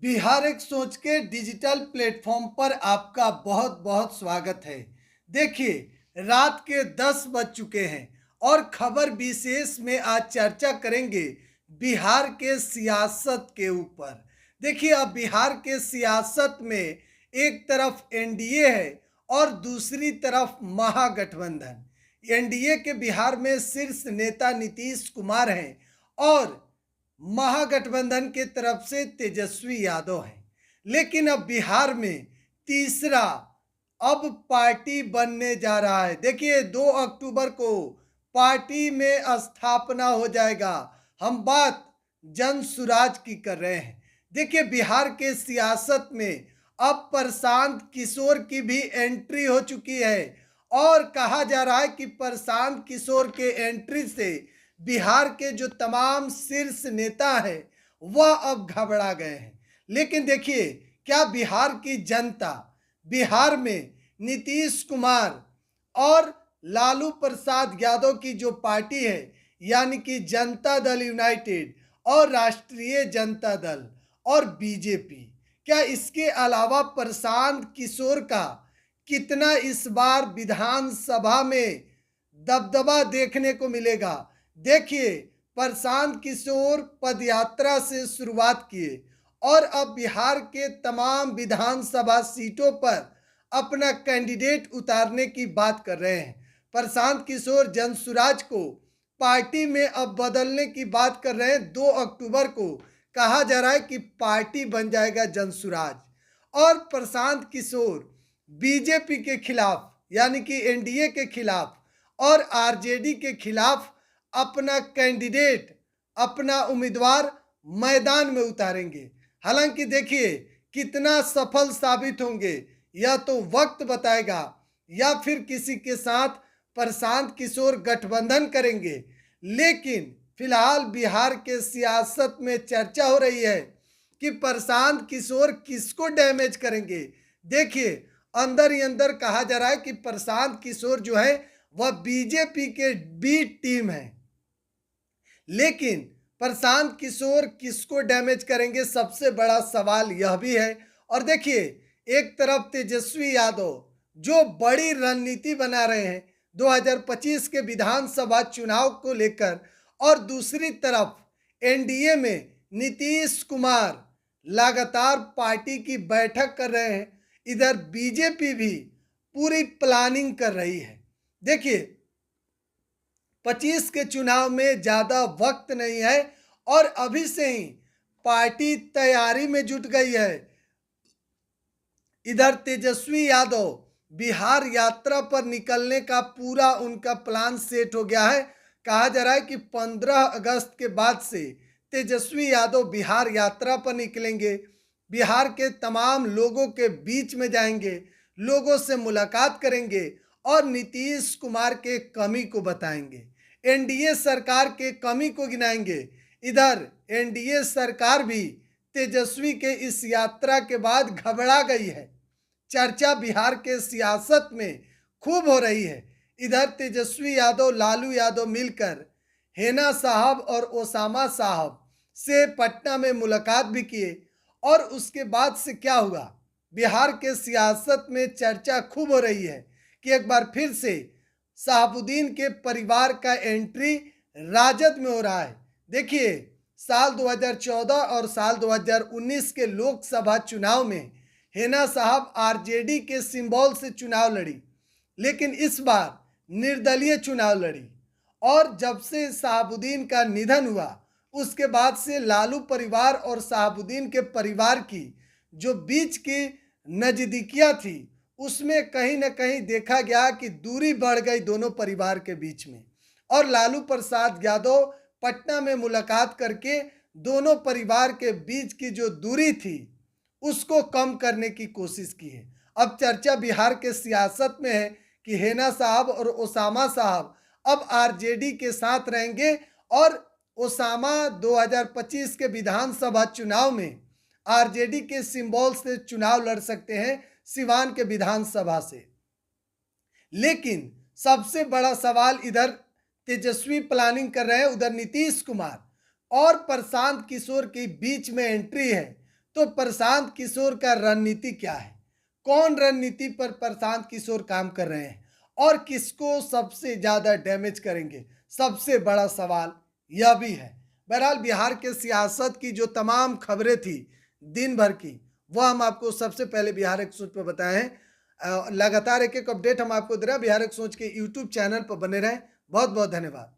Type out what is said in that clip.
बिहार एक सोच के डिजिटल प्लेटफॉर्म पर आपका बहुत बहुत स्वागत है। देखिए, रात के 10 बज चुके हैं और खबर विशेष में आज चर्चा करेंगे बिहार के सियासत के ऊपर। देखिए, अब बिहार के सियासत में एक तरफ एनडीए है और दूसरी तरफ महागठबंधन। एनडीए के बिहार में शीर्ष नेता नीतीश कुमार हैं और महागठबंधन के तरफ से तेजस्वी यादव हैं। लेकिन अब बिहार में तीसरा अब पार्टी बनने जा रहा है। देखिए, 2 अक्टूबर को पार्टी में स्थापना हो जाएगा। हम बात जन सुराज की कर रहे हैं। देखिए, बिहार के सियासत में अब प्रशांत किशोर की भी एंट्री हो चुकी है और कहा जा रहा है कि प्रशांत किशोर के एंट्री से बिहार के जो तमाम शीर्ष नेता हैं वह अब घबरा गए हैं। लेकिन देखिए, क्या बिहार की जनता बिहार में नीतीश कुमार और लालू प्रसाद यादव की जो पार्टी है यानी कि जनता दल यूनाइटेड और राष्ट्रीय जनता दल और बीजेपी, क्या इसके अलावा प्रशांत किशोर का कितना इस बार विधानसभा में दबदबा देखने को मिलेगा? देखिए, प्रशांत किशोर पदयात्रा से शुरुआत किए और अब बिहार के तमाम विधानसभा सीटों पर अपना कैंडिडेट उतारने की बात कर रहे हैं। प्रशांत किशोर जनसुराज को पार्टी में अब बदलने की बात कर रहे हैं। 2 अक्टूबर को कहा जा रहा है कि पार्टी बन जाएगा जनसुराज और प्रशांत किशोर बीजेपी के खिलाफ यानी कि एनडीए के खिलाफ और आरजेडी के खिलाफ अपना कैंडिडेट अपना उम्मीदवार मैदान में उतारेंगे। हालांकि देखिए, कितना सफल साबित होंगे यह तो वक्त बताएगा या फिर किसी के साथ प्रशांत किशोर गठबंधन करेंगे। लेकिन फिलहाल बिहार के सियासत में चर्चा हो रही है कि प्रशांत किशोर किसको डैमेज करेंगे। देखिए, अंदर ही अंदर कहा जा रहा है कि प्रशांत किशोर जो है वह बीजेपी के बी टीम है। लेकिन प्रशांत किशोर किसको डैमेज करेंगे, सबसे बड़ा सवाल यह भी है। और देखिए, एक तरफ तेजस्वी यादव जो बड़ी रणनीति बना रहे हैं 2025 के विधानसभा चुनाव को लेकर और दूसरी तरफ एनडीए में नीतीश कुमार लगातार पार्टी की बैठक कर रहे हैं। इधर बीजेपी भी पूरी प्लानिंग कर रही है। देखिए, 25 के चुनाव में ज़्यादा वक्त नहीं है और अभी से ही पार्टी तैयारी में जुट गई है। इधर तेजस्वी यादव बिहार यात्रा पर निकलने का पूरा उनका प्लान सेट हो गया है। कहा जा रहा है कि 15 अगस्त के बाद से तेजस्वी यादव बिहार यात्रा पर निकलेंगे, बिहार के तमाम लोगों के बीच में जाएंगे, लोगों से मुलाकात करेंगे और नीतीश कुमार के कमी को बताएंगे, एनडीए सरकार के कमी को गिनाएंगे। इधर एनडीए सरकार भी तेजस्वी के इस यात्रा के बाद घबरा गई है। चर्चा बिहार के सियासत में खूब हो रही है। इधर तेजस्वी यादव लालू यादव मिलकर हेना साहब और ओसामा साहब से पटना में मुलाकात भी किए और उसके बाद से क्या हुआ, बिहार के सियासत में चर्चा खूब हो रही है कि एक बार फिर से शहाबुद्दीन के परिवार का एंट्री राजद में हो रहा है। देखिए, साल 2014 और साल 2019 के लोकसभा चुनाव में हेना साहब आरजेडी के सिंबल से चुनाव लड़ी, लेकिन इस बार निर्दलीय चुनाव लड़ी और जब से शहाबुद्दीन का निधन हुआ उसके बाद से लालू परिवार और शहाबुद्दीन के परिवार की जो बीच की नज़दीकियाँ थी उसमें कहीं ना कहीं देखा गया कि दूरी बढ़ गई दोनों परिवार के बीच में। और लालू प्रसाद यादव पटना में मुलाकात करके दोनों परिवार के बीच की जो दूरी थी उसको कम करने की कोशिश की है। अब चर्चा बिहार के सियासत में है कि हेना साहब और ओसामा साहब अब आरजेडी के साथ रहेंगे और ओसामा 2025 के विधानसभा चुनाव में आरजेडी के सिंबल से चुनाव लड़ सकते हैं सिवान के विधानसभा से। लेकिन सबसे बड़ा सवाल, इधर तेजस्वी प्लानिंग कर रहे हैं, उधर नीतीश कुमार और प्रशांत किशोर के बीच में एंट्री है। तो प्रशांत किशोर का रणनीति क्या है, कौन रणनीति पर प्रशांत किशोर काम कर रहे हैं और किसको सबसे ज़्यादा डैमेज करेंगे, सबसे बड़ा सवाल यह भी है। बहरहाल बिहार के सियासत की जो तमाम खबरें थी दिन भर की, वह हम आपको सबसे पहले बिहार एक सोच पर बताए हैं। लगातार एक एक अपडेट हम आपको दे रहे हैं। बिहार एक सोच के यूट्यूब चैनल पर बने रहें। बहुत बहुत धन्यवाद।